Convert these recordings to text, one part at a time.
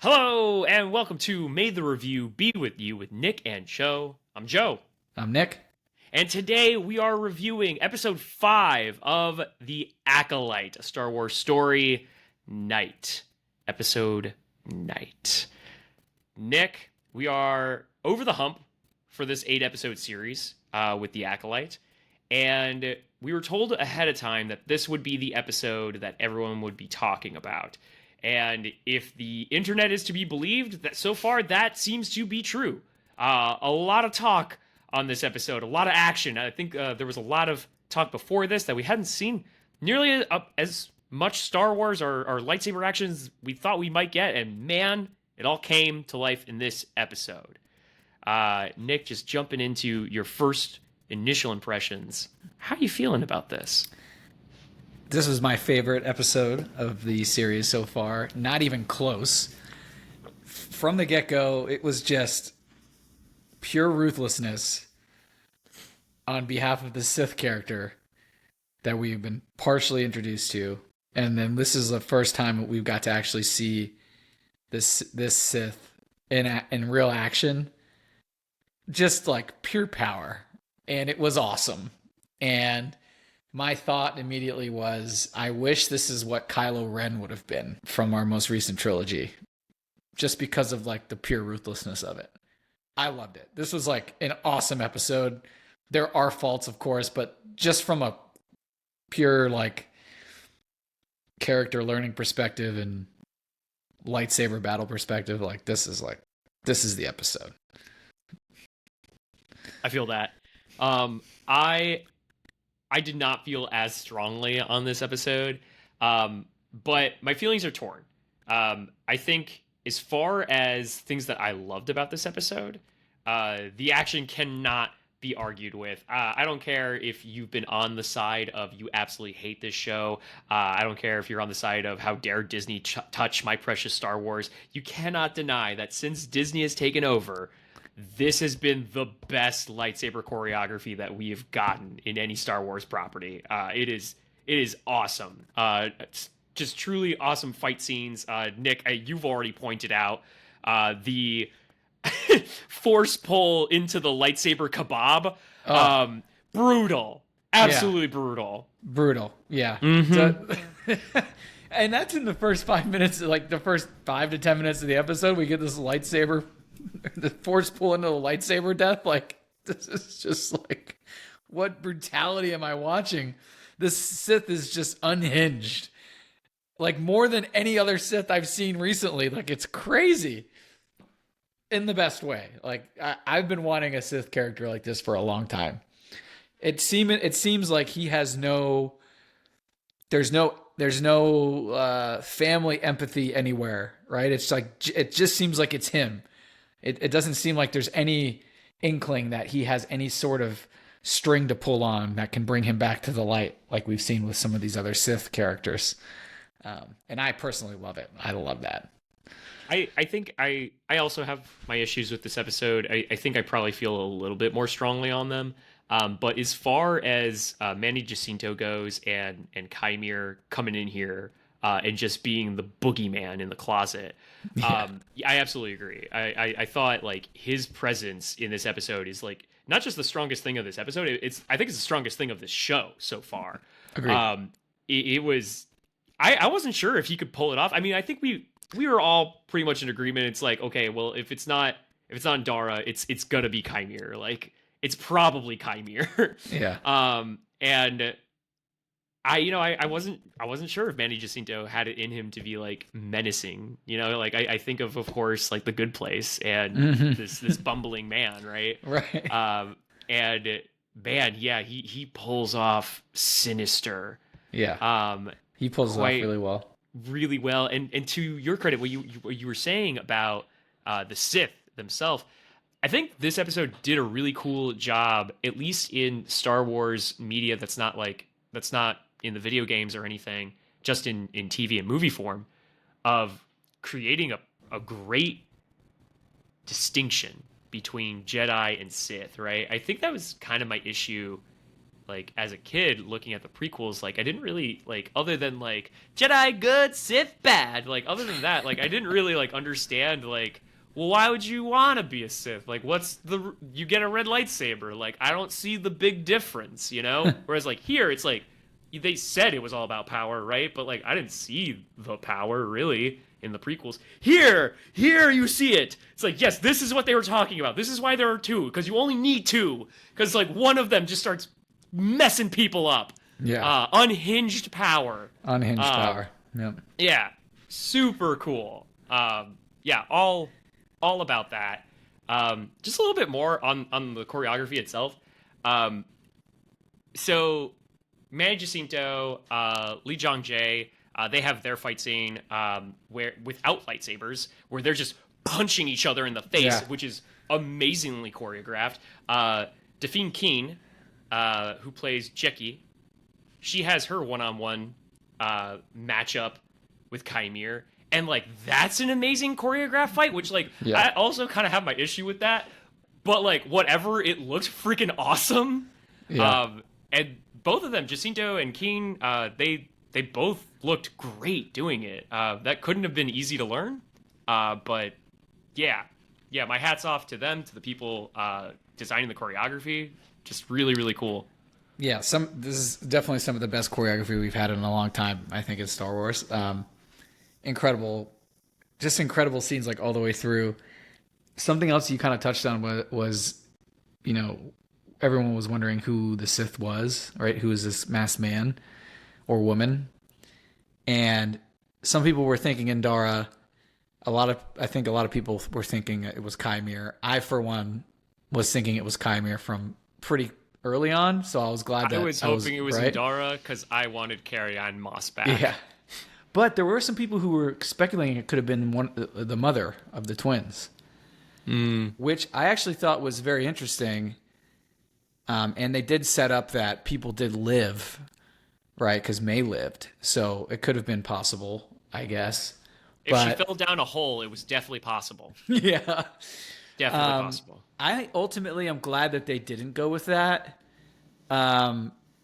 Hello, and welcome to May the Review Be With You with Nick and Joe. I'm Joe. I'm Nick. And today we are reviewing episode 5 of The Acolyte, a Star Wars story, Night. Episode Night. Nick, we are over the hump for this 8-episode series with The Acolyte. And we were told ahead of time that this would be the episode that everyone would be talking about. And if the internet is to be believed, that so far that seems to be true. A lot of talk on this episode, a lot of action. I think there was a lot of talk before this that we hadn't seen nearly as much Star Wars or lightsaber actions we thought we might get. And man, it all came to life in this episode. Nick, just jumping into your first initial impressions. How are you feeling about this? This was my favorite episode of the series so far. Not even close. From the get-go, it was just pure ruthlessness on behalf of the Sith character that we've been partially introduced to. And then this is the first time we've got to actually see this Sith in real action. Just like pure power. And it was awesome. And my thought immediately was, I wish this is what Kylo Ren would have been from our most recent trilogy. Just because of like the pure ruthlessness of it. I loved it. This was like an awesome episode. There are faults, of course, but just from a pure like character learning perspective and lightsaber battle perspective, like this is the episode. I feel that. I did not feel as strongly on this episode, but my feelings are torn. I think as far as things that I loved about this episode, the action cannot be argued with. I don't care if you've been on the side of you absolutely hate this show. I don't care if you're on the side of how dare Disney touch my precious Star Wars. You cannot deny that since Disney has taken over, this has been the best lightsaber choreography that we have gotten in any Star Wars property. It is awesome. It's just truly awesome fight scenes. Nick, you've already pointed out the force pull into the lightsaber kebab. Brutal. Absolutely brutal. Brutal. Yeah. Mm-hmm. And that's in the first 5 minutes, like the first 5 to 10 minutes of the episode, we get this lightsaber, the force pull into the lightsaber death. Like, this is just like, what brutality am I watching? This Sith is just unhinged. Like, more than any other Sith I've seen recently. Like, it's crazy. In the best way. Like, I've been wanting a Sith character like this for a long time. It seems like he has there's no family empathy anywhere, right? It's like, it just seems like it's him. It doesn't seem like there's any inkling that he has any sort of string to pull on that can bring him back to the light, like we've seen with some of these other Sith characters. And I personally love it. I love that. I think I also have my issues with this episode. I think I probably feel a little bit more strongly on them. But as far as Manny Jacinto goes and Qimir coming in here and just being the boogeyman in the closet, I absolutely agree. I thought like his presence in this episode is like not just the strongest thing of this episode. I think it's the strongest thing of this show so far. Agreed. It was. I wasn't sure if he could pull it off. I mean, I think we were all pretty much in agreement. It's like, okay, well, if it's not Dara, it's gonna be Qimir. Like, it's probably Qimir. Yeah. And I wasn't sure if Manny Jacinto had it in him to be like menacing. Like I think of course like The Good Place and this bumbling man, right? Right. And man, yeah, he pulls off sinister. Yeah. He pulls it off really well. Really well. And to your credit, what you were saying about the Sith themselves, I think this episode did a really cool job, at least in Star Wars media that's not in the video games or anything, just in TV and movie form, of creating a great distinction between Jedi and Sith, right? I think that was kind of my issue like as a kid looking at the prequels, like I didn't really like, other than like Jedi good, Sith bad, like other than that, like I didn't really like understand like, well, why would you want to be a Sith? Like, you get a red lightsaber? Like, I don't see the big difference, you know? Whereas, like, here, it's like, they said it was all about power, right? But, like, I didn't see the power, really, in the prequels. Here you see it! It's like, yes, this is what they were talking about. This is why there are two, because you only need two. Because, like, one of them just starts messing people up. Yeah. Unhinged power. Unhinged power. Yep. Yeah. Super cool. Yeah, all about that. Just a little bit more on the choreography itself. So Manny Jacinto, Lee Jong-jae, they have their fight scene where without lightsabers, where they're just punching each other in the face, which is amazingly choreographed. Dafine Keen, who plays Jeki, she has her one-on-one matchup with Qimir. And, like, that's an amazing choreographed fight, which, like, I also kind of have my issue with that. But, like, whatever, it looks freaking awesome. Yeah. And both of them, Jacinto and Keen, they both looked great doing it. That couldn't have been easy to learn. But, yeah, my hat's off to them, to the people designing the choreography. Just really, really cool. Yeah, this is definitely some of the best choreography we've had in a long time, I think, in Star Wars. Incredible scenes, like, all the way through. Something else you kind of touched on was, you know, everyone was wondering who the Sith was, right? Who is this masked man or woman? And some people were thinking Indara. I think a lot of people were thinking it was Qimir. I, for one, was thinking it was Qimir from pretty early on, so I was glad that I was hoping it was right. Indara, because I wanted Carrie-Anne Moss back. Yeah. But there were some people who were speculating it could have been the mother of the twins, which I actually thought was very interesting. And they did set up that people did live, right? Because Mae lived. So it could have been possible, I guess. If she fell down a hole, it was definitely possible. Yeah. Definitely possible. I ultimately am glad that they didn't go with that.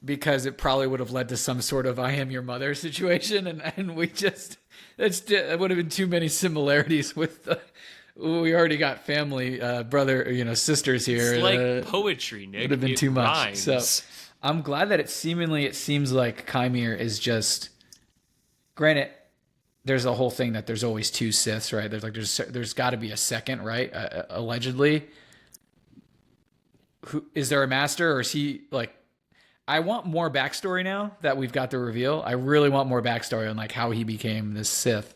Because it probably would have led to some sort of "I am your mother" situation, and we just it would have been too many similarities with we already got family, brother, sisters here. It's like poetry, Nick. Would have been too much. Rhymes. So I'm glad that it seems like Qimir is just. Granted, there's a whole thing that there's always two Siths, right? There's got to be a second, right? Allegedly. Who is there a master, or is he like? I want more backstory now that we've got the reveal. I really want more backstory on like how he became this Sith.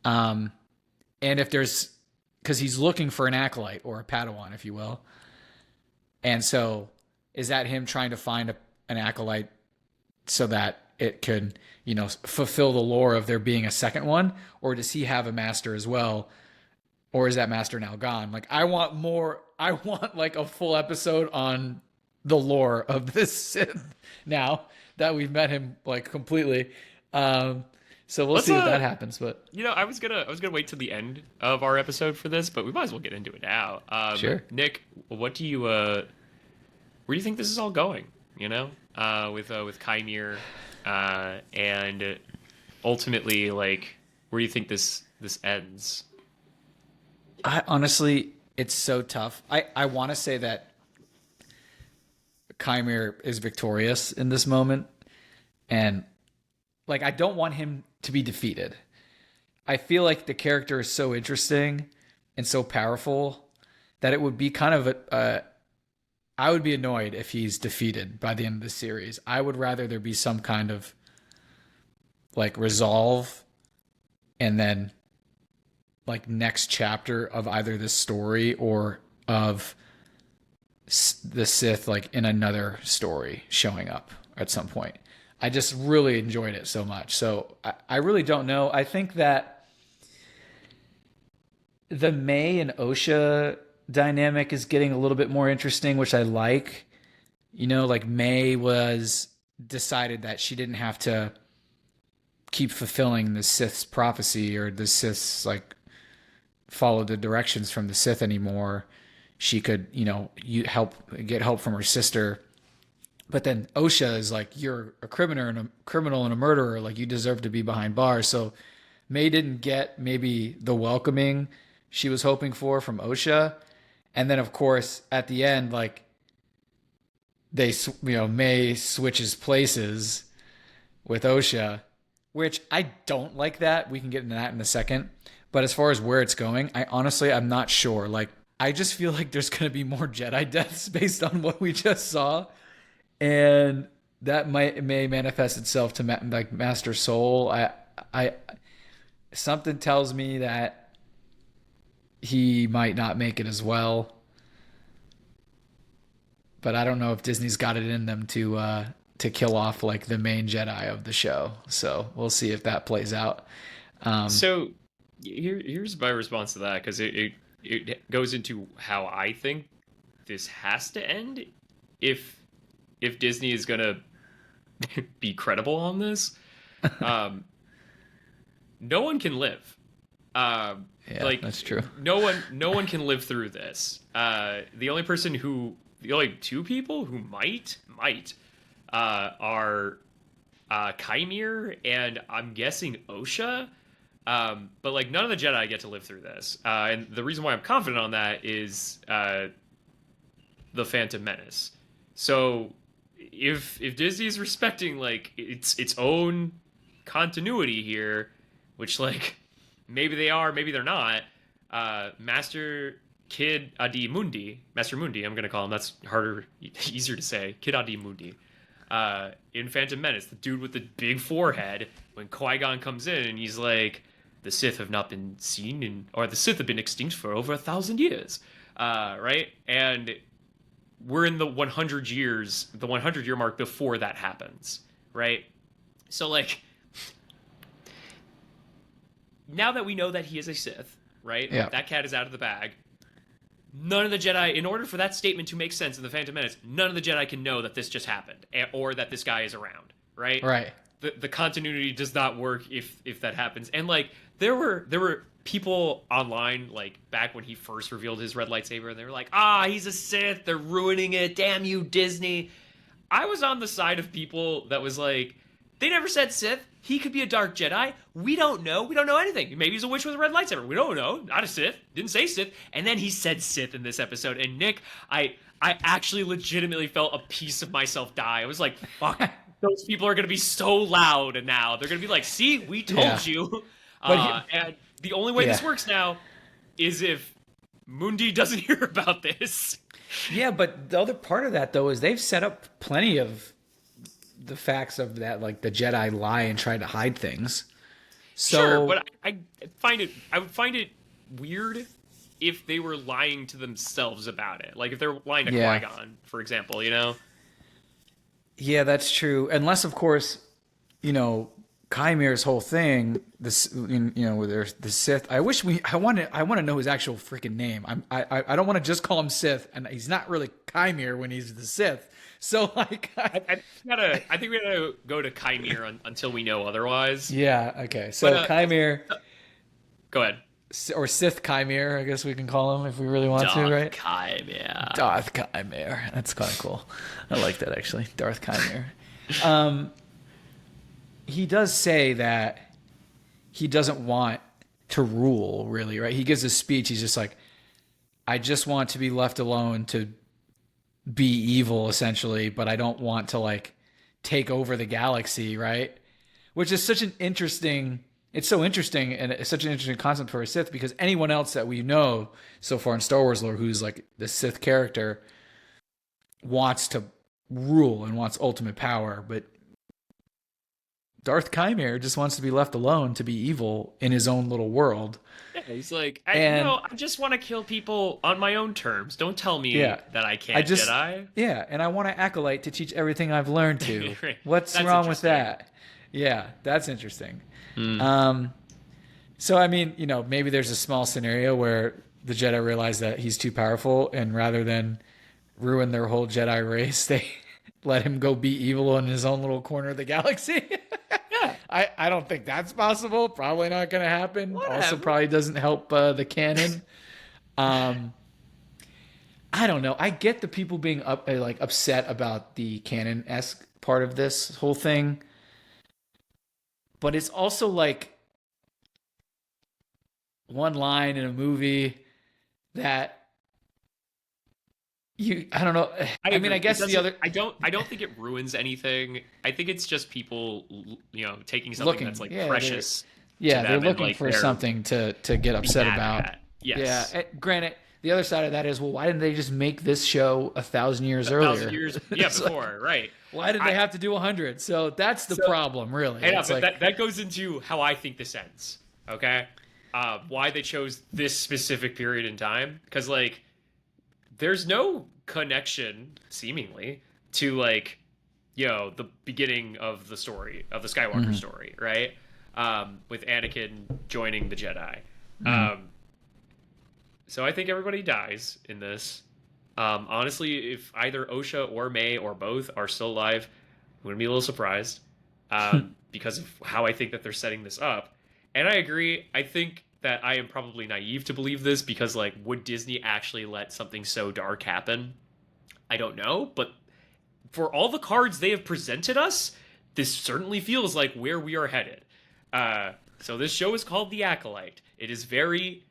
And if there's, because he's looking for an acolyte or a Padawan, if you will. And so is that him trying to find an acolyte so that it could, fulfill the lore of there being a second one? Or does he have a master as well? Or is that master now gone? Like, I want more. I want like a full episode on the lore of this Sith now that we've met him like completely. So we'll see if that happens. But I was gonna wait till the end of our episode for this, but we might as well get into it now. Sure. Nick, what do you where do you think this is all going? With Qimir, and ultimately, like, where do you think this ends? I honestly, it's so tough. I want to say that Qimir is victorious in this moment, and like, I don't want him to be defeated. I feel like the character is so interesting and so powerful that it would be kind of I would be annoyed if he's defeated by the end of the series. I would rather there be some kind of like resolve, and then like next chapter of either this story or of the Sith like in another story showing up at some point. I just really enjoyed it so much. So I really don't know. I think that the Mae and Osha dynamic is getting a little bit more interesting, which I like. Like Mae was decided that she didn't have to keep fulfilling the Sith's prophecy, or the Sith's like follow the directions from the Sith anymore. She could, get help from her sister But then Osha is like, you're a criminal and a murderer. Like, you deserve to be behind bars. So Mae didn't get maybe the welcoming she was hoping for from Osha. And then, of course, at the end, like, Mae switches places with Osha, which I don't like that. We can get into that in a second. But as far as where it's going, I'm not sure. Like, I just feel like there's going to be more Jedi deaths based on what we just saw. And that may manifest itself to like Master Soul. I something tells me that he might not make it as well. But I don't know if Disney's got it in them to kill off like the main Jedi of the show. So we'll see if that plays out. So here's my response to that, because it goes into how I think this has to end if Disney is gonna be credible on this. No one can live. Yeah, like, that's true. No one can live through this. The only two people who might are Qimir and I'm guessing Osha. But like none of the Jedi get to live through this. And the reason why I'm confident on that is the Phantom Menace. So if Disney is respecting like its own continuity here, which like maybe they are, maybe they're not, Master Mundi, I'm gonna call him, that's easier to say, Kid Adi Mundi, in Phantom Menace, the dude with the big forehead, when Qui-Gon comes in and he's like, the Sith have not been seen or the Sith have been extinct for over 1,000 years, right? And we're in the 100-year mark before that happens, right? So like, now that we know that he is a Sith, right? Yeah. That cat is out of the bag. None of the Jedi, in order for that statement to make sense in the Phantom Menace, none of the Jedi can know that this just happened or that this guy is around, right? Right. The continuity does not work if that happens. And like there were people online like back when he first revealed his red lightsaber, and they were like, he's a Sith, they're ruining it, damn you Disney. I was on the side of people that was like, they never said Sith. He could be a dark Jedi. We don't know. We don't know anything. Maybe he's a witch with a red lightsaber. We don't know. Not a Sith. Didn't say Sith. And then he said Sith in this episode. And Nick, I actually legitimately felt a piece of myself die. I was like, fuck, those people are going to be so loud now. They're going to be like, see, we told you. And the only way this works now is if Mundi doesn't hear about this. Yeah, but the other part of that, though, is they've set up plenty of the facts of that, like the Jedi lie and try to hide things. So, sure, but I would find it weird if they were lying to themselves about it. Like if they're lying to Qui-Gon, for example, you know? Yeah, that's true. Unless, of course, Qimir's whole thing, where there's the Sith. I want to know his actual freaking name. I don't want to just call him Sith, and he's not really Qimir when he's the Sith. So like, I think we gotta go to Qimir until we know otherwise. Yeah. Okay. So Qimir. Go ahead. Or Sith Qimir, I guess we can call him if we really want to, right? Qimir. Darth Qimir. That's kind of cool. I like that actually. Darth Qimir. He does say that he doesn't want to rule, really, right? He gives a speech. He's just like, I just want to be left alone to be evil, essentially, but I don't want to like take over the galaxy, right? Which is such an interesting, it's so interesting, and it's such an interesting concept for a Sith, because anyone else that we know so far in Star Wars lore who's like the Sith character wants to rule and wants ultimate power, but Darth Qimir just wants to be left alone to be evil in his own little world. Yeah, he's like, I just want to kill people on my own terms. Don't tell me that I can't Jedi. Yeah, and I want an Acolyte to teach everything I've learned to. Right. What's wrong with that? Yeah, that's interesting. So, I mean, maybe there's a small scenario where the Jedi realize that he's too powerful, and rather than ruin their whole Jedi race, they let him go be evil in his own little corner of the galaxy. Yeah. I don't think that's possible. Probably not going to happen. Whatever. Also probably doesn't help the canon. I don't know. I get the people being upset about the canon-esque part of this whole thing, but it's also like one line in a movie that I don't know. I mean, I guess the other. I don't think it ruins anything. I think it's just people, taking something that's like precious. They're looking for something to get upset about. Yes. Yeah. Granted, the other side of that is, well, why didn't they just make this show 1,000 years earlier? 1,000 years, before, right? Why did they have to do 100? So that's the problem, really. But that goes into how I think this ends. Okay, why they chose this specific period in time? Because there's no connection, seemingly, to the beginning of the story of the Skywalker story, right? With Anakin joining the Jedi. So I think everybody dies in this. Honestly, if either Osha or Mae or both are still alive, I'm going to be a little surprised because of how I think that they're setting this up. And I agree. I think that I am probably naive to believe this because, would Disney actually let something so dark happen? I don't know. But for all the cards they have presented us, this certainly feels like where we are headed. So this show is called The Acolyte. It is very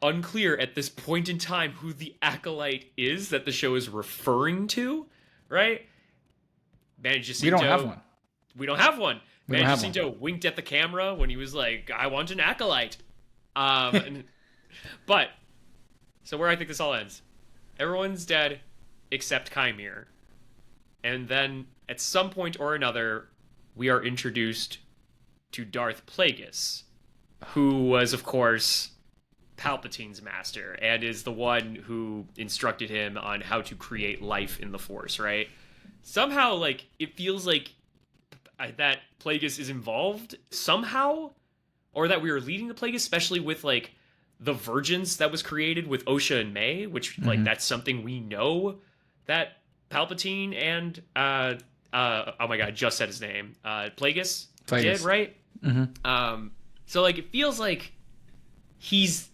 unclear at this point in time who the Acolyte is that the show is referring to, right? Manny Jacinto. We don't have one. We don't have one. Manny Jacinto winked at the camera when he was like, I want an Acolyte. But, so where I think this all ends, everyone's dead except Qimir. And then, at some point or another, we are introduced to Darth Plagueis, who was, of course, Palpatine's master, and is the one who instructed him on how to create life in the Force, right? Somehow, it feels like that Plagueis is involved somehow, or that we are leading the Plagueis, especially with, the Virgins that was created with Osha and Mae, which, that's something we know that Palpatine and, oh my god, I just said his name, Plagueis did, right? So, it feels like he's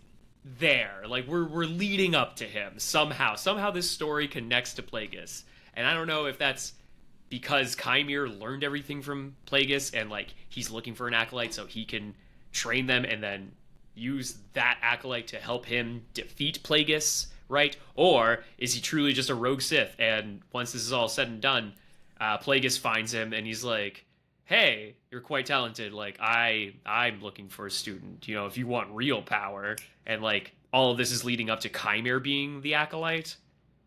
there. We're leading up to him somehow. Somehow this story connects to Plagueis. And I don't know if that's because Qimir learned everything from Plagueis and, he's looking for an Acolyte so he can train them and then use that Acolyte to help him defeat Plagueis, right? Or is he truly just a rogue Sith, and once this is all said and done, Plagueis finds him and he's like, hey, you're quite talented. I'm looking for a student, if you want real power. And, all of this is leading up to Qimir being the Acolyte.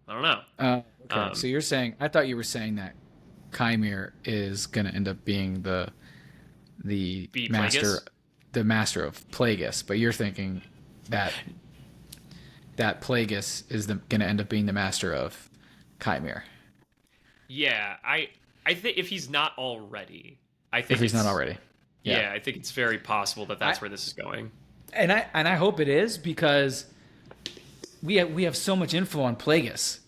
I don't know. Okay. So you're saying, I thought you were saying that Qimir is going to end up being the master, the master of Plagueis, but you're thinking that Plagueis is going to end up being the master of Qimir. Yeah, I think if he's not already, I think if he's not already, yeah, I think it's very possible that that's where this is going. And I hope it is, because we have so much info on Plagueis.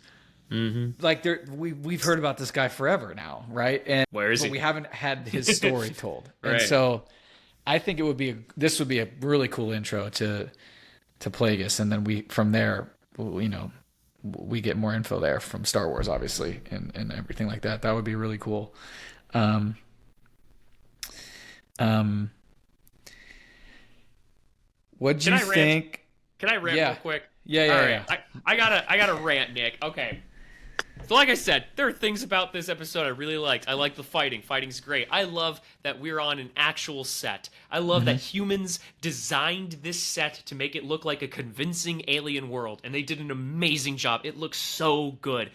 We've heard about this guy forever now, right? And where is he? But we haven't had his story told, right. And so I think this would be a really cool intro to Plagueis, and then from there, we get more info there from Star Wars, obviously, and everything like that. That would be really cool. What'd you think? Can I rant real quick? Yeah. I gotta rant, Nick. Okay. So like I said, there are things about this episode I really liked. I like the fighting. Fighting's great. I love that we're on an actual set. I love that humans designed this set to make it look like a convincing alien world, and they did an amazing job. It looks so good.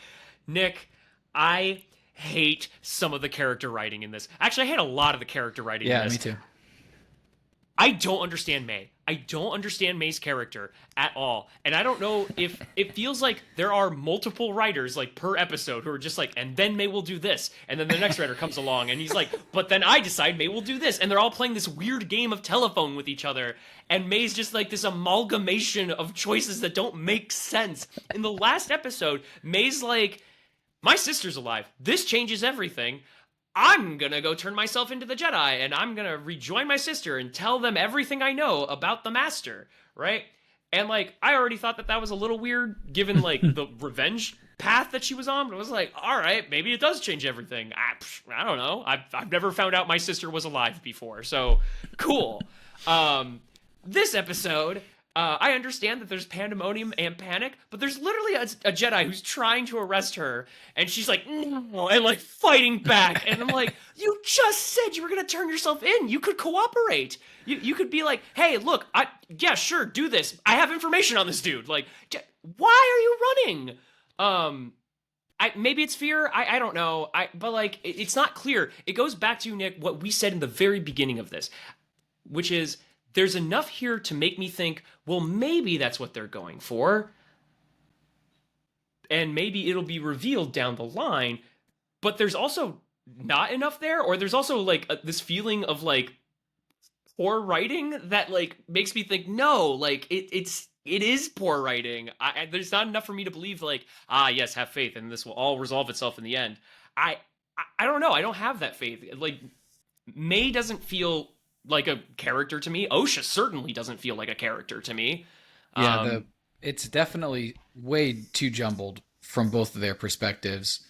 Nick, I hate some of the character writing in this. Actually, I hate a lot of the character writing in this. Yeah, me too. I don't understand Mae. I don't understand Mae's character at all. And I don't know if it feels like there are multiple writers per episode who are just and then Mae will do this. And then the next writer comes along and he's like, but then I decide Mae will do this. And they're all playing this weird game of telephone with each other. And Mae's just this amalgamation of choices that don't make sense. In the last episode, Mae's like, my sister's alive. This changes everything. I'm gonna go turn myself into the Jedi, and I'm gonna rejoin my sister and tell them everything I know about the Master, right? And, like, I already thought that was a little weird, given, like, the revenge path that she was on. But I was like, all right, maybe it does change everything. I don't know. I've never found out my sister was alive before, so cool. This episode, I understand that there's pandemonium and panic, but there's literally a Jedi who's trying to arrest her, and she's like, no, and, like, fighting back. And I'm like, you just said you were going to turn yourself in. You could cooperate. You could be like, hey, look, yeah, sure, do this. I have information on this dude. Like, why are you running? Maybe it's fear. I don't know. But, like, it's not clear. It goes back to, Nick, what we said in the very beginning of this, which is, there's enough here to make me think, well, maybe that's what they're going for. And maybe it'll be revealed down the line. But there's also not enough there. Or there's also, like, this feeling of, like, poor writing that, like, makes me think, no, like, it is poor writing. There's not enough for me to believe, like, yes, have faith, and this will all resolve itself in the end. I don't know. I don't have that faith. Like, Mae doesn't feel like a character to me. Osha certainly doesn't feel like a character to me. Yeah, it's definitely way too jumbled from both of their perspectives.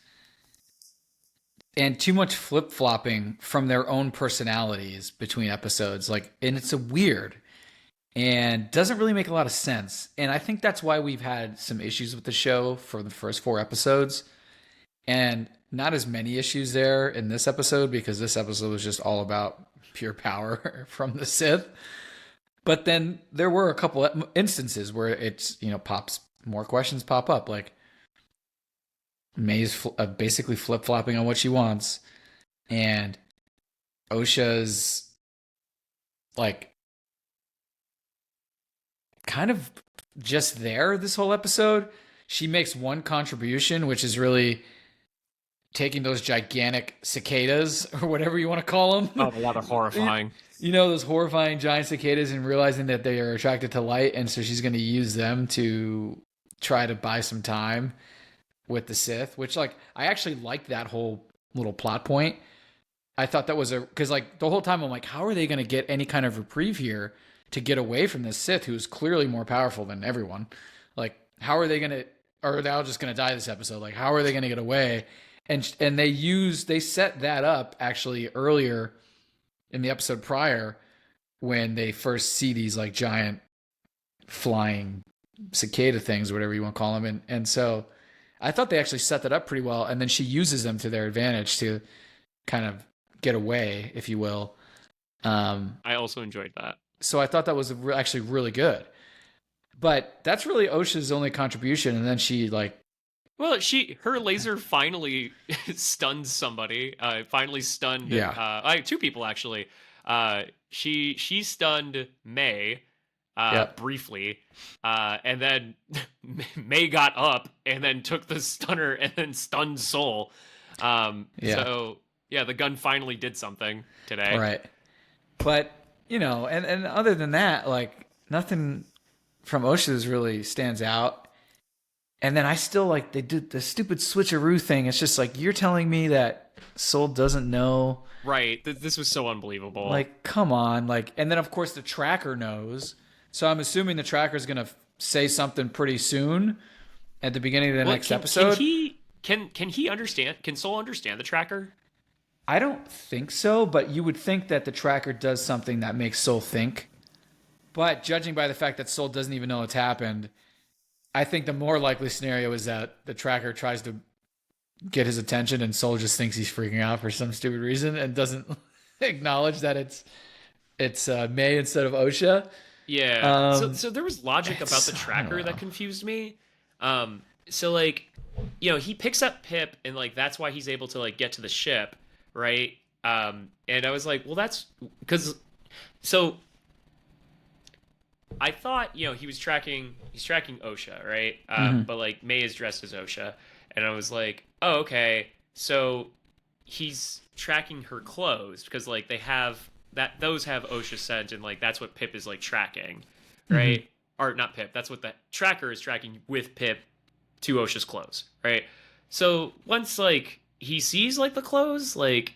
And too much flip-flopping from their own personalities between episodes. Like, and it's a weird and doesn't really make a lot of sense. And I think that's why we've had some issues with the show for the first 4 episodes. And not as many issues there in this episode, because this episode was just all about pure power from the Sith. But then there were a couple of instances where it's, more questions pop up. Like, Mae's basically flip-flopping on what she wants. And Osha's, like, kind of just there this whole episode. She makes one contribution, which is really taking those gigantic cicadas, or whatever you want to call them. Oh, yeah, they're horrifying. Those horrifying giant cicadas, and realizing that they are attracted to light, and so she's going to use them to try to buy some time with the Sith, which, like, I actually liked that whole little plot point. I thought that was because, like, the whole time I'm like, how are they going to get any kind of reprieve here to get away from this Sith who's clearly more powerful than everyone? Like, how are they going to, or are they all just going to die this episode? Like, how are they going to get away? And they set that up actually earlier in the episode prior, when they first see these, like, giant flying cicada things, or whatever you want to call them. And so I thought they actually set that up pretty well. And then she uses them to their advantage to kind of get away, if you will. I also enjoyed that. So I thought that was actually really good. But that's really Osha's only contribution. And then she, like, well, her laser finally stunned somebody. Finally stunned 2 people, actually. She stunned Mae briefly, and then Mae got up and then took the stunner and then stunned Soul. So yeah, the gun finally did something today. Right. But and other than that, like, nothing from Osha's really stands out. And then I still, like, they did the stupid switcheroo thing. It's just like, you're telling me that Soul doesn't know. Right. This was so unbelievable. Like, come on. Like, and then, of course, the tracker knows. So I'm assuming the tracker's going to say something pretty soon at the beginning of the next episode. Can he understand? Can Soul understand the tracker? I don't think so, but you would think that the tracker does something that makes Soul think. But judging by the fact that Soul doesn't even know it's happened, I think the more likely scenario is that the tracker tries to get his attention, and Soul just thinks he's freaking out for some stupid reason and doesn't acknowledge that it's Mae instead of Osha. Yeah. So there was logic about the tracker that confused me. So, like, he picks up Pip, and, like, that's why he's able to, like, get to the ship, right? And I was like, well, that's because I thought, he's tracking Osha, right? But, like, Mae is dressed as Osha. And I was like, oh, okay. So he's tracking her clothes because, like, those have Osha scent, and, like, that's what Pip is, like, tracking, right? Mm-hmm. Or not Pip. That's what the tracker is tracking with Pip to Osha's clothes, right? So once, like, he sees, like, the clothes, like,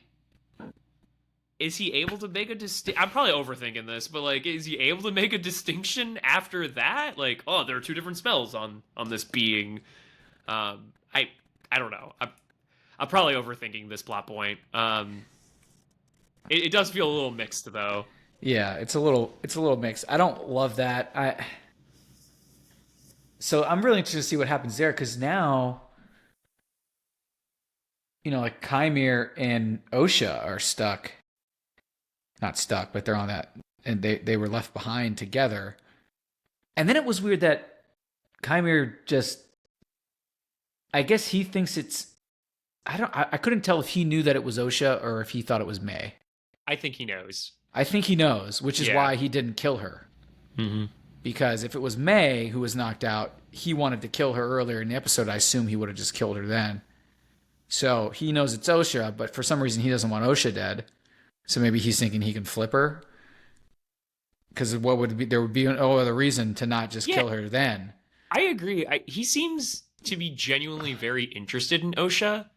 is he able to make a I'm probably overthinking this, but like, is he able to make a distinction after that? Like, oh, there are two different smells on this being. I don't know. I'm probably overthinking this plot point. It does feel a little mixed though. Yeah, it's a little mixed. I don't love that. So I'm really interested to see what happens there, because now, like Qimir and Osha are stuck. Not stuck, but they're on that, and they were left behind together. And then it was weird that Qimir just, I guess he thinks it's, I couldn't tell if he knew that it was Osha or if he thought it was Mae. I think he knows. I think he knows, which is why he didn't kill her. Mm-hmm. Because if it was Mae who was knocked out, he wanted to kill her earlier in the episode. I assume he would have just killed her then. So he knows it's Osha, but for some reason he doesn't want Osha dead. So maybe he's thinking he can flip her. Because there would be no other reason to not just kill her then. I agree. He seems to be genuinely very interested in Osha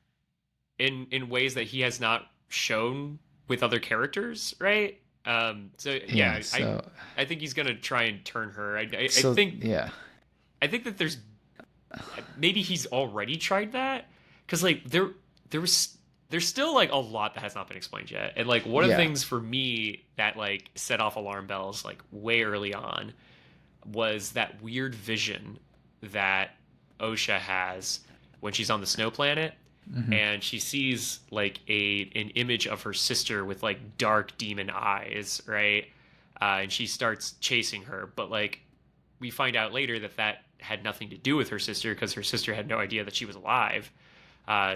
in ways that he has not shown with other characters, right? I think he's gonna try and turn her. I think that there's maybe he's already tried that, because like there's still like a lot that has not been explained yet, and like one of the things for me that like set off alarm bells like way early on was that weird vision that Osha has when she's on the snow planet. Mm-hmm. And she sees like an image of her sister with like dark demon eyes, right? And she starts chasing her, but like we find out later that had nothing to do with her sister, because her sister had no idea that she was alive.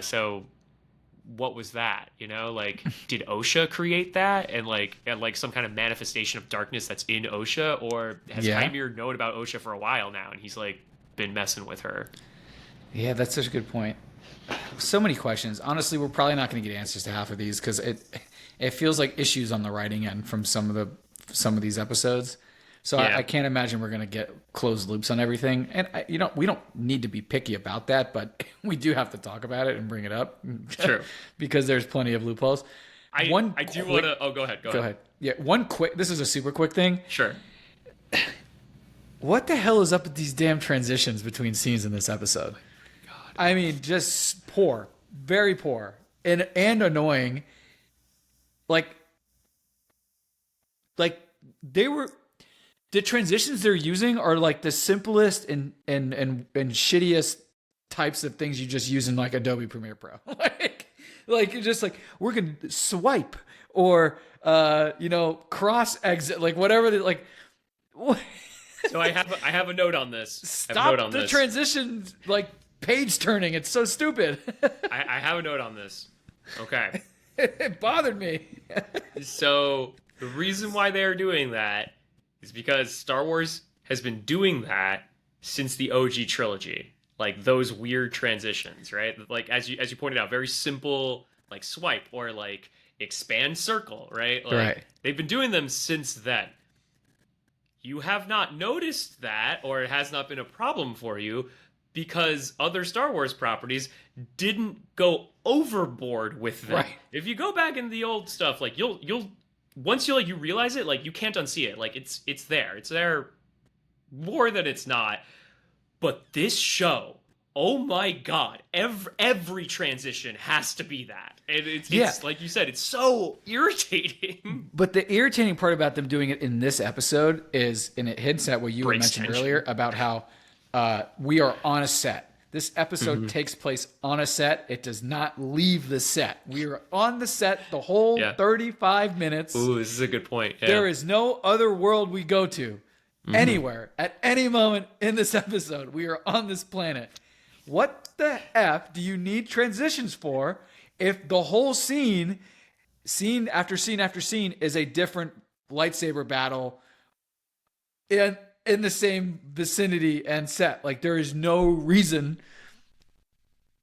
So what was that? Like, did Osha create that and like some kind of manifestation of darkness that's in Osha, or has Qimir known about Osha for a while now and he's like been messing with her? Yeah, that's such a good point. So many questions. Honestly, we're probably not going to get answers to half of these, because it feels like issues on the writing end from some of these episodes. So I can't imagine we're going to get closed loops on everything. And we don't need to be picky about that, but we do have to talk about it and bring it up. True. Because there's plenty of loopholes. I do want to. Oh, go ahead. Go ahead. Yeah, this is a super quick thing. Sure. What the hell is up with these damn transitions between scenes in this episode? I mean, just poor, very poor, and annoying. Like the transitions they're using are like the simplest and shittiest types of things you just use in like Adobe Premiere Pro. like you're just like, we're gonna swipe or cross exit, like whatever. What? So I have a note on this. Stop the transition, like. Page turning, it's so stupid. I have a note on this. Okay. It bothered me. So the reason why they are doing that is because Star Wars has been doing that since the OG trilogy. Like those weird transitions, right? Like as you pointed out, very simple, like swipe or like expand circle, right? Like, right. They've been doing them since then. You have not noticed that, or it has not been a problem for you, because other Star Wars properties didn't go overboard with them. Right. If you go back in the old stuff, like you'll once you realize it, like you can't unsee it. Like it's there. It's there more than it's not. But this show, oh my god, every transition has to be that. And it's like you said, it's so irritating. But the irritating part about them doing it in this episode is, and it hints at what you had mentioned earlier about how we are on a set. This episode takes place on a set. It does not leave the set. We are on the set the whole 35 minutes. Ooh, this is a good point. Yeah. There is no other world we go to anywhere at any moment in this episode. We are on this planet. What the F do you need transitions for if the whole scene after scene after scene is a different lightsaber battle in the same vicinity and set? Like, there is no reason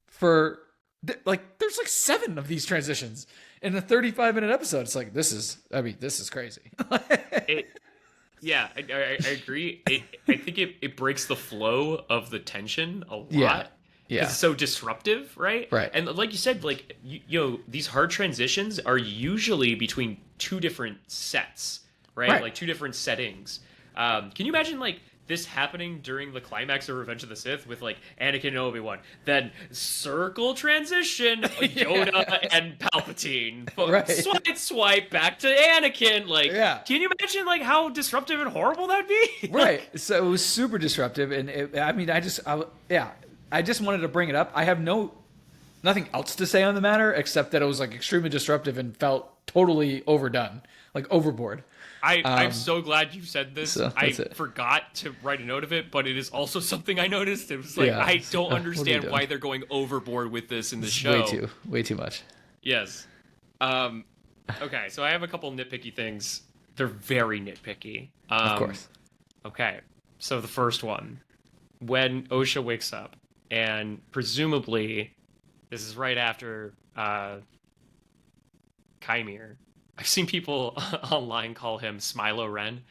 for there's like 7 of these transitions in a 35-minute episode. It's like, this is crazy. I agree. I think it breaks the flow of the tension a lot. Yeah. It's so disruptive, right? Right. And like you said, like you know, these hard transitions are usually between two different sets, right? Right. Like two different settings. Can you imagine like this happening during the climax of Revenge of the Sith with like Anakin and Obi-Wan, then circle transition Yoda and Palpatine, Right. swipe back to Anakin. Like, Yeah. can you imagine like how disruptive and horrible that'd be? Right. So it was super disruptive, and I just wanted to bring it up. I have nothing else to say on the matter except that it was like extremely disruptive and felt totally overdone, like overboard. I'm so glad you said this. So I that's it. forgot to write a note of it, but it is also something I noticed. It was like, Yeah. I don't What are you understand doing? why they're going overboard with this in the show. Way too much. Yes. Okay, so I have a couple nitpicky things. They're very nitpicky. Of course. Okay, so the first one. When Osha wakes up, and presumably, this is right after Qimir. I've seen people online call him Smilo Ren.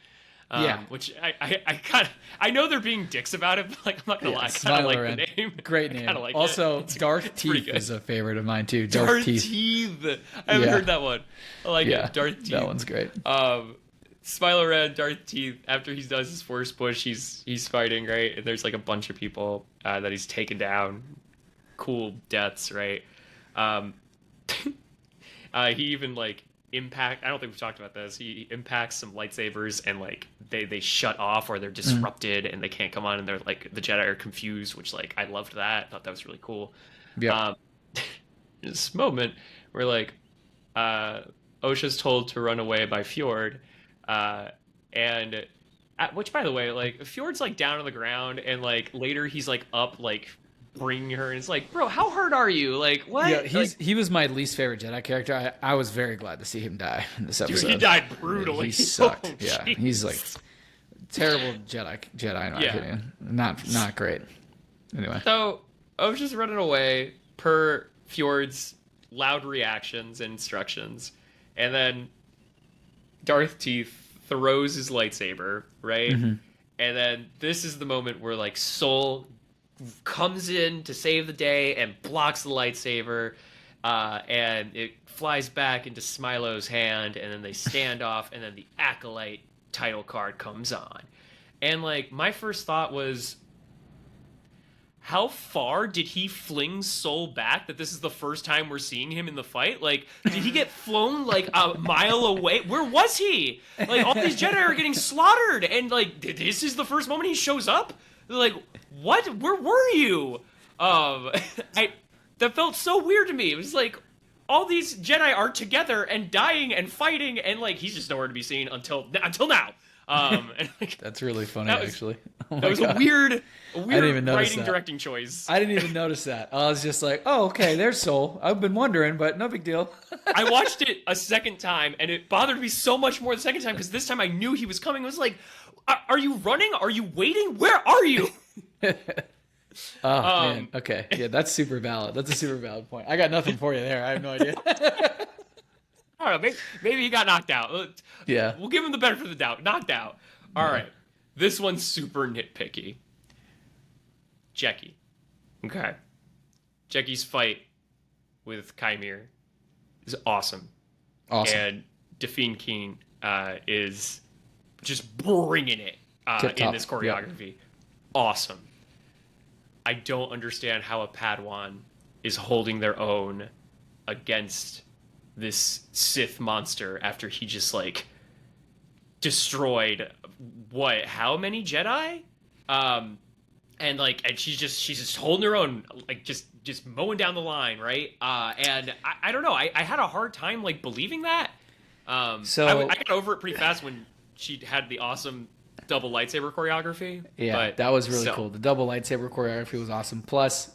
Which I know they're being dicks about it, but like I'm not gonna lie, I kind of like Ren. the name. Great I name. kinda like Also, it. Darth It's pretty Teeth good. is a favorite of mine too. Darth Teeth. I haven't Yeah. heard that one. I like it. Darth Teeth. That one's great. Smilo Ren, Darth Teeth. After he does his force push, he's fighting, right? And there's like a bunch of people that he's taken down. Cool deaths, right? He even like I don't think we've talked about this. He impacts some lightsabers and like they shut off or they're disrupted and they can't come on and they're like the Jedi are confused, which like I loved that. Thought that was really cool. Yeah. This moment where like Osha's told to run away by Fjord, which by the way, like Fjord's like down on the ground and like later he's like up like bringing her and it's like, bro, how hurt are you? Like what? Yeah, he was my least favorite Jedi character. I was very glad to see him die in this episode. Dude, he died brutally. He sucked. Oh, yeah, geez. he's like terrible Jedi in my opinion. Not great. Anyway, So I was just running away per Fjord's loud reactions and instructions, and then Darth Teeth throws his lightsaber, right? Mm-hmm. And then this is the moment where like Soul comes in to save the day and blocks the lightsaber, and it flies back into Smilo's hand, and then they stand off, and then the Acolyte title card comes on. And like my first thought was, how far did he fling Soul back that this is the first time we're seeing him in the fight? Like, did he get flown like a mile away? Where was he? Like, all these Jedi are getting slaughtered, and like, this is the first moment he shows up? Like, what? Where were you? That felt so weird to me. It was like, all these Jedi are together and dying and fighting, and like, he's just nowhere to be seen until now. And like, that's really funny, that was- actually. Oh that my was God. a weird even notice writing that. directing choice. I didn't even notice that. I was just like, oh, okay, there's Soul. I've been wondering, but no big deal. I watched it a second time, and it bothered me so much more the second time because this time I knew he was coming. I was like, "Are you running? Are you waiting? Where are you?" Oh, man. Okay. Yeah, that's super valid. That's a super valid point. I got nothing for you there. I have no idea. I don't know. Maybe he got knocked out. Yeah. We'll give him the benefit of the doubt. Knocked out. All right. This one's super nitpicky. Jecki. Okay. Jecki's fight with Qimir is awesome. Awesome. And Define Keen is just bringing it Tip in top. this choreography. Awesome. I don't understand how a Padawan is holding their own against this Sith monster after he just like destroyed how many Jedi? And she's just holding her own, like just mowing down the line, right? And I don't know. I had a hard time like believing that. So I got over it pretty fast when she had the awesome double lightsaber choreography. yeah, but that was really still, cool. The double lightsaber choreography was awesome. Plus,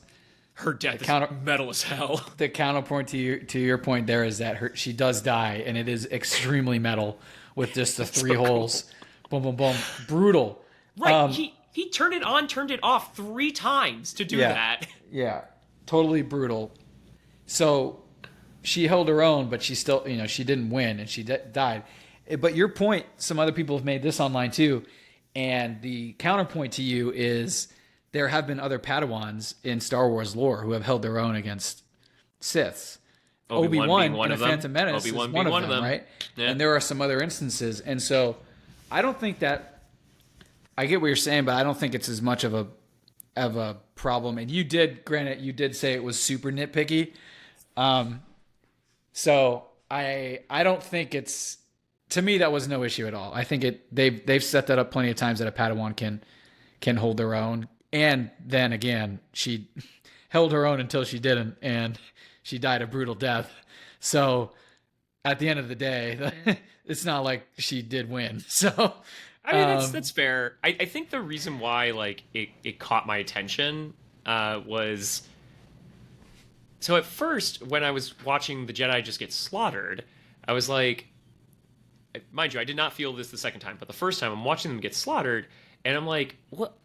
Her death is counter- metal as hell. the counterpoint to your point there is that she does die, and it is extremely metal with just the three holes. Boom, boom, boom. Brutal. Right. He turned it on, turned it off 3 times to do that. Yeah, totally brutal. So she held her own, but she still, she didn't win, and she died. But your point, some other people have made this online too, and the counterpoint to you is there have been other Padawans in Star Wars lore who have held their own against Siths. Obi-Wan being one in of A them. Phantom Menace Obi-Wan is being one of them, right? Yeah. And there are some other instances. And so I don't think that I get what you're saying, but I don't think it's as much of a problem. And you did say it was super nitpicky. So I don't think it's, to me, that was no issue at all. I think they've set that up plenty of times that a Padawan can hold their own. And then again, she held her own until she didn't, and she died a brutal death. So at the end of the day, it's not like she did win. So I mean, that's fair. I think the reason why like it caught my attention was, so at first when I was watching the Jedi just get slaughtered, I was like, mind you, I did not feel this the second time, but the first time I'm watching them get slaughtered, and I'm like, what?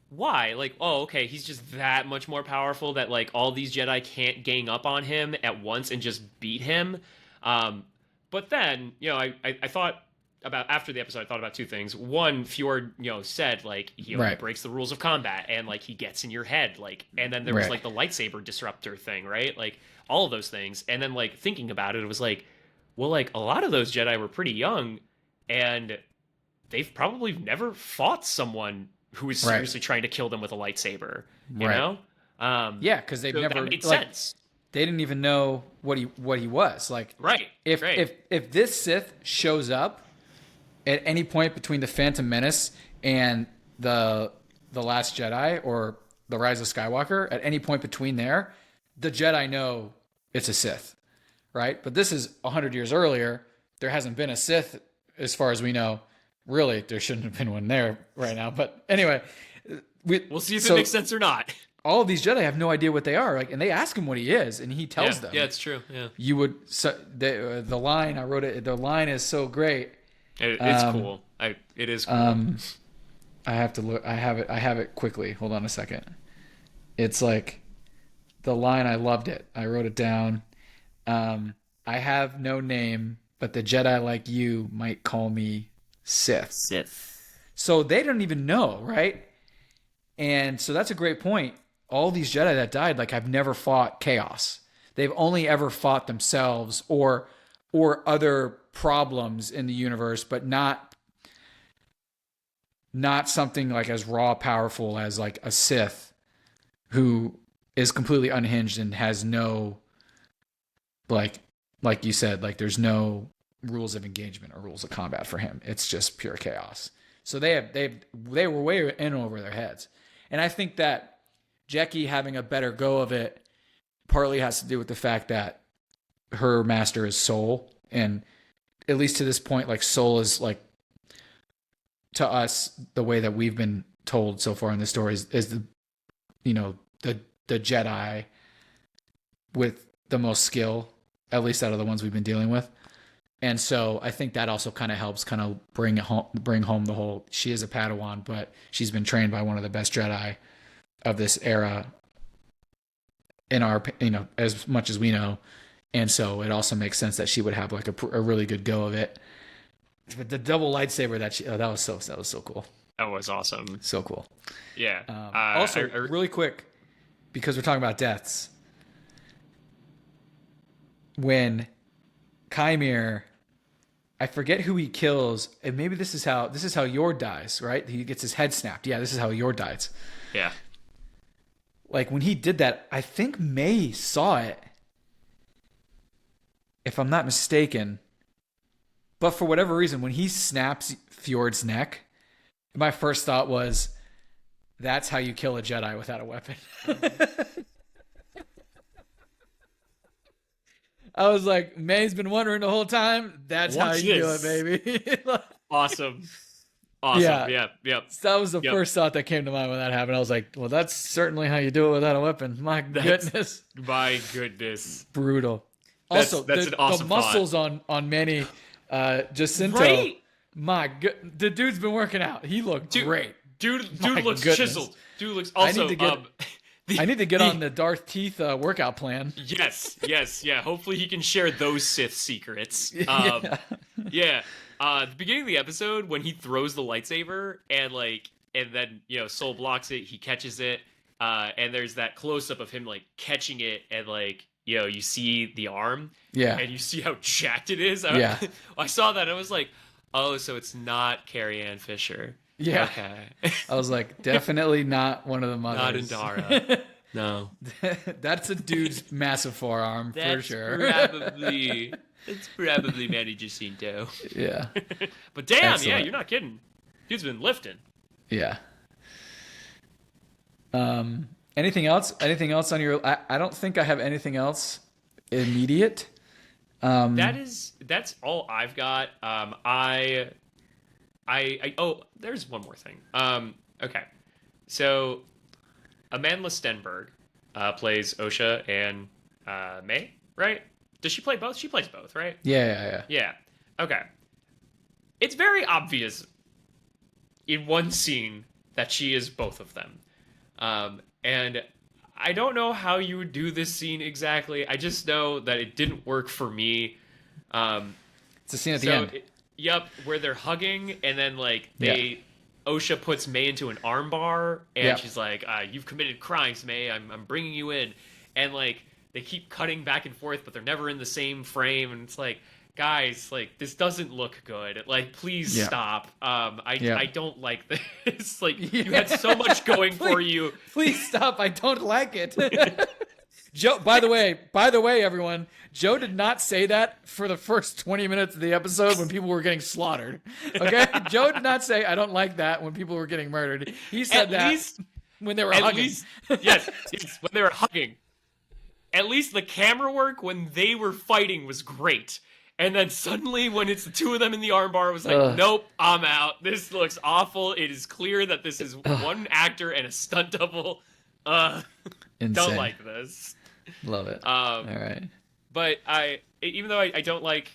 Why? Like, oh, okay, he's just that much more powerful that like all these Jedi can't gang up on him at once and just beat him. But then, I thought about, after the episode, I thought about two things. One, Fjord, said like, he breaks the rules of combat and like he gets in your head, like, and then there was like the lightsaber disruptor thing, right? Like all of those things. And then like thinking about it, it was like, well, like a lot of those Jedi were pretty young and they've probably never fought someone who is seriously trying to kill them with a lightsaber, you know? Yeah, because they've never, that made sense. They didn't even know what he was like. If this Sith shows up at any point between the Phantom Menace and the Last Jedi or the Rise of Skywalker, at any point between there, the Jedi know it's a Sith, right? But this is 100 years earlier. There hasn't been a Sith, as far as we know. Really, there shouldn't have been one there right now. But anyway, we'll see if it makes sense or not. All of these Jedi have no idea what they are, like, and they ask him what he is, and he tells them. Yeah, it's true. Yeah, you would. So the line I wrote it. The line is so great. It's cool. It is cool. I have to look. I have it quickly. Hold on a second. It's like the line. I loved it. I wrote it down. I have no name, but the Jedi like you might call me Sith. So they don't even know, right? And so that's a great point. All these Jedi that died, like, I've never fought chaos. They've only ever fought themselves or other problems in the universe, but not something like as raw powerful as like a Sith who is completely unhinged and has no, like you said, like there's no rules of engagement or rules of combat for him. It's just pure chaos. So they were way in over their heads. And I think that Jecki having a better go of it partly has to do with the fact that her master is Soul. And at least to this point, like, Soul is, like, to us, the way that we've been told so far in the story is the Jedi with the most skill, at least out of the ones we've been dealing with. And so I think that also kind of helps kind of bring home the whole, she is a Padawan, but she's been trained by one of the best Jedi of this era in our, as much as we know. And so it also makes sense that she would have like a really good go of it. But the double lightsaber that was so cool. That was awesome. So cool. Yeah. Also, really quick, because we're talking about deaths. When Qimir, I forget who he kills, and maybe this is how Yord dies, right? He gets his head snapped. Yeah, this is how Yord dies. Yeah. Like, when he did that, I think Mae saw it, if I'm not mistaken. But for whatever reason, when he snaps Fjord's neck, my first thought was, that's how you kill a Jedi without a weapon. I was like, Mae's been wondering the whole time. That's how you do it, baby. Awesome. Yeah. That was the first thought that came to mind when that happened. I was like, well, that's certainly how you do it without a weapon. My goodness. Brutal. That's Also, an awesome the muscles on Manny Jacinto. Right? My good, the dude's been working out. He looked great. Dude looks chiseled. Dude looks also. I need to get on the Darth Teeth workout plan. Yes. Yeah. Hopefully he can share those Sith secrets. Yeah. The beginning of the episode when he throws the lightsaber and then Soul blocks it, he catches it, and there's that close up of him like catching it and like you see the arm, Yeah. and you see how jacked it is. Yeah. I saw that and I was like, oh, so it's not Carrie Ann Fisher. Yeah. Okay. I was like, definitely not one of the mothers. Not Indara. No. That's a dude's massive forearm for sure. It's probably Manny Jacinto. Yeah. But damn, Excellent. yeah, you're not kidding. Dude's been lifting. Yeah. Anything else? Anything else on your? I don't think I have anything else immediate. That's all I've got. Oh, there's one more thing. Okay, so Amandla Stenberg plays Osha and Mae, right? Does she play both? She plays both, right? Yeah. Yeah. Okay. It's very obvious in one scene that she is both of them. And I don't know how you would do this scene exactly. I just know that it didn't work for me. It's a scene at the end. Yep, where they're hugging, and then like Osha puts Mae into an armbar, and she's like, "You've committed crimes, Mae. I'm bringing you in," and like they keep cutting back and forth, but they're never in the same frame, and it's like, guys, like this doesn't look good. Like, please stop. I don't like this. Like, you had so much going for you. Please stop. I don't like it. Joe, by the way, everyone, Joe did not say that for the first 20 minutes of the episode when people were getting slaughtered. Okay? Joe did not say, I don't like that when people were getting murdered. He said when they were hugging. Yes, when they were hugging. At least the camera work when they were fighting was great. And then suddenly, when it's the two of them in the armbar, it was like, nope, I'm out. This looks awful. It is clear that this is one actor and a stunt double. Don't like this. Love it. All right. But even though I don't like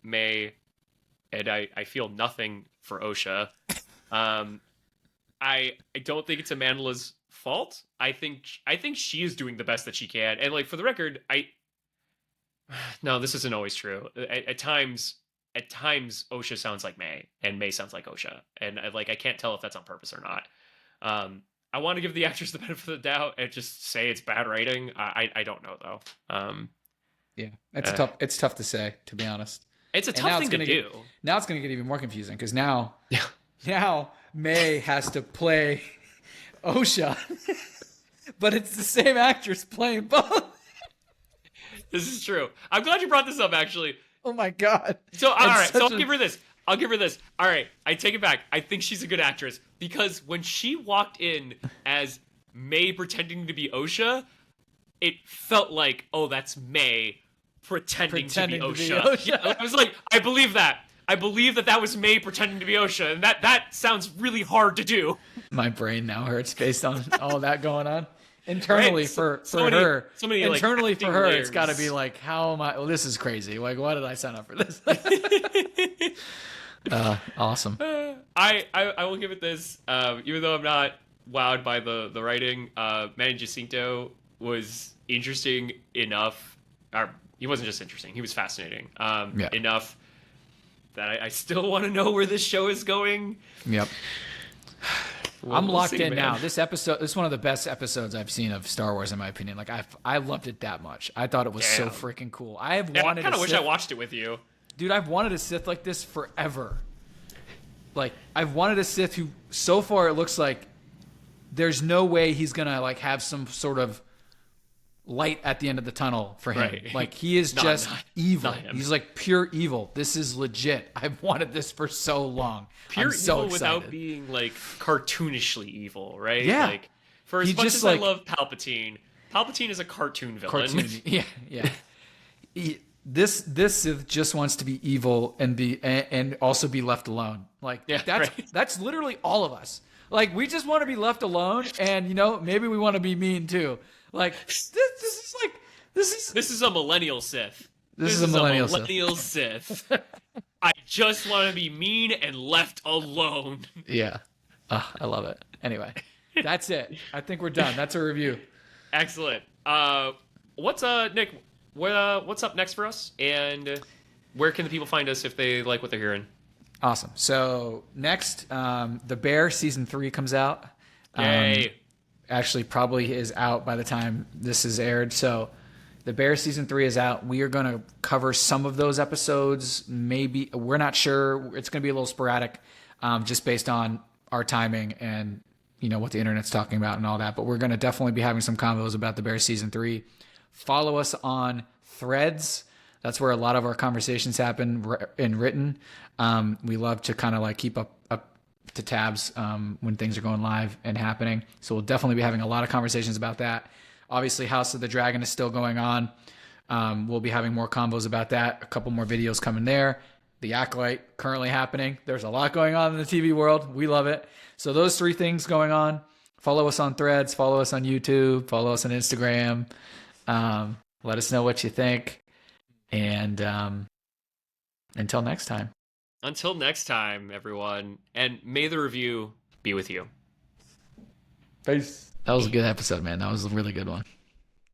Mae, and I feel nothing for Osha, I don't think it's Amandla's fault. I think she is doing the best that she can. And like, for the record, no, this isn't always true. At times Osha sounds like Mae, and Mae sounds like Osha, and I can't tell if that's on purpose or not. I want to give the actress the benefit of the doubt and just say it's bad writing. I don't know though. Yeah, it's tough. It's tough to say, to be honest. It's a tough thing to do. Now it's going to get even more confusing because now Mae has to play Osha, but it's the same actress playing both. This is true. I'm glad you brought this up, actually. Oh my god. So all right, so I'll give her this. All right, I take it back. I think she's a good actress because when she walked in as Mae pretending to be Osha, it felt like, oh, that's Mae pretending to be Osha. Yeah, I was like, I believe that. I believe that was Mae pretending to be Osha, and that sounds really hard to do. My brain now hurts based on all that going on. Internally, right? for her, internally for her, it's got to be like, how am I? Well, this is crazy. Like, why did I sign up for this? Awesome. I will give it this. Even though I'm not wowed by the writing, Manny Jacinto was interesting enough. Or he wasn't just interesting; he was fascinating enough that I still want to know where this show is going. Yep. I'm locked in now. This is one of the best episodes I've seen of Star Wars, in my opinion. Like, I loved it that much. I thought it was so freaking cool. I kind of wish I watched it with you. Dude, I've wanted a Sith like this forever. Like, I've wanted a Sith who, so far, it looks like there's no way he's going to, like, have some sort of light at the end of the tunnel for him. Right. Like, he is just evil. He's like pure evil. This is legit. I've wanted this for so long. Pure so evil excited. Without being like cartoonishly evil, right? Yeah. Like, for as much as I love Palpatine is a cartoon villain. Yeah. This Sith just wants to be evil and also be left alone. Like, that's literally all of us. Like, we just want to be left alone, and maybe we want to be mean too. Like, this is a millennial Sith. This is a millennial Sith. I just want to be mean and left alone. Yeah. I love it. Anyway, that's it. I think we're done. That's a review. Excellent. What's Nick? What's up next for us? And where can the people find us if they like what they're hearing? Awesome. So next, The Bear season 3 comes out. Yay. actually probably is out by the time this is aired. So The Bear season 3 is out. We are going to cover some of those episodes. Maybe we're not sure. It's going to be a little sporadic, just based on our timing and what the internet's talking about and all that. But we're going to definitely be having some convos about The Bear season 3. Follow us on Threads. That's where a lot of our conversations happen in written. We love to kind of like keep up to tabs when things are going live and happening. So we'll definitely be having a lot of conversations about that. Obviously, House of the Dragon is still going on. We'll be having more combos about that. A couple more videos coming there. The Acolyte currently happening. There's a lot going on in the TV world. We love it. So those 3 things going on. Follow us on Threads. Follow us on YouTube. Follow us on Instagram. Let us know what you think. And until next time. Until next time, everyone. And may the review be with you. Peace. That was a good episode, man. That was a really good one.